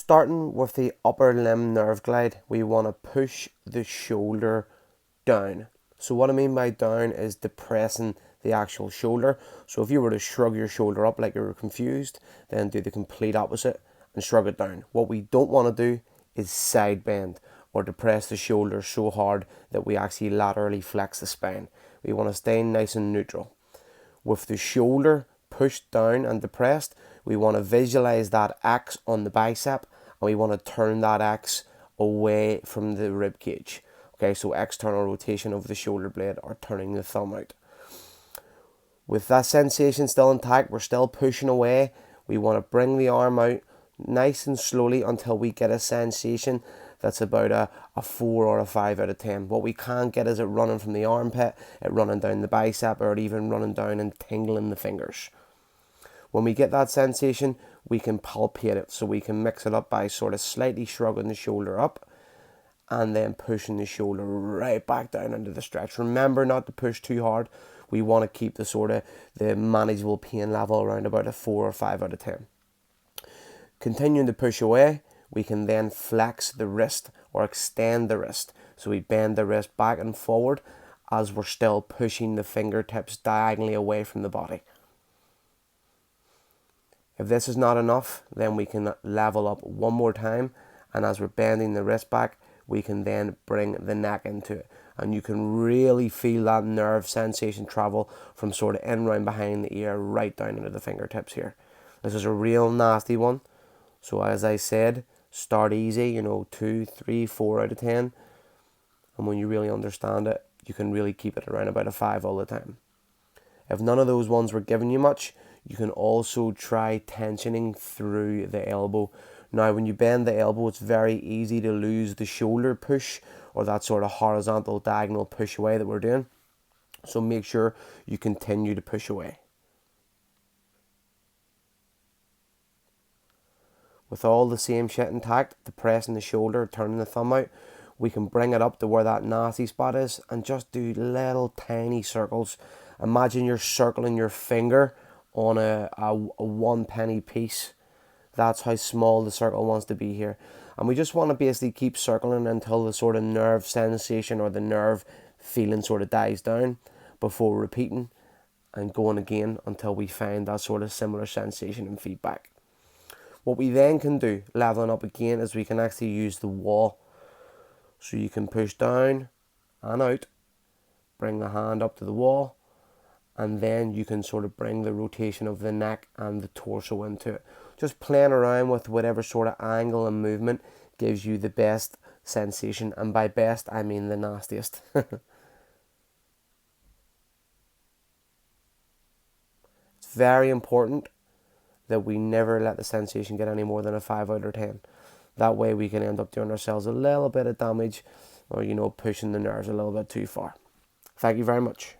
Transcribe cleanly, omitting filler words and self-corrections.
starting with the upper limb nerve glide, we want to push the shoulder down. So what I mean by down is depressing the actual shoulder. So if you were to shrug your shoulder up like you were confused, then do the complete opposite and shrug it down. What we don't want to do is side bend or depress the shoulder so hard that we actually laterally flex the spine. We want to stay nice and neutral. With the shoulder pushed down and depressed, we want to visualize that X on the bicep, and we want to turn that X away from the rib cage. Okay, so external rotation of the shoulder blade or turning the thumb out. With that sensation still intact, we're still pushing away. We want to bring the arm out nice and slowly until we get a sensation that's about a 4 or a 5 out of 10. What we can't get is it running from the armpit, it running down the bicep, or even running down and tingling the fingers. When we get that sensation, we can palpate it. So we can mix it up by sort of slightly shrugging the shoulder up and then pushing the shoulder right back down into the stretch. Remember not to push too hard. We want to keep the manageable pain level around about a 4 or 5 out of 10. Continuing to push away, we can then flex the wrist or extend the wrist. So we bend the wrist back and forward as we're still pushing the fingertips diagonally away from the body. If this is not enough, then we can level up one more time, and as we're bending the wrist back, we can then bring the neck into it. And you can really feel that nerve sensation travel from sort of in round behind the ear right down into the fingertips here. This is a real nasty one. So as I said, start easy, 2, 3, 4 out of 10. And when you really understand it, you can really keep it around about a 5 all the time. If none of those ones were giving you much, you can also try tensioning through the elbow. Now, when you bend the elbow, it's very easy to lose the shoulder push or that sort of horizontal diagonal push away that we're doing. So make sure you continue to push away. With all the same shit intact, depressing the shoulder, turning the thumb out, we can bring it up to where that nasty spot is and just do little tiny circles. Imagine you're circling your finger on a 1 penny piece. That's how small the circle wants to be here. And we just want to basically keep circling until the sort of nerve sensation or the nerve feeling sort of dies down before repeating and going again until we find that sort of similar sensation and feedback. What we then can do, leveling up again, is we can actually use the wall. So you can push down and out, bring the hand up to the wall, and then you can sort of bring the rotation of the neck and the torso into it. Just playing around with whatever sort of angle and movement gives you the best sensation, and by best I mean the nastiest. It's very important that we never let the sensation get any more than a 5 out of 10. That way we can end up doing ourselves a little bit of damage or pushing the nerves a little bit too far. Thank you very much.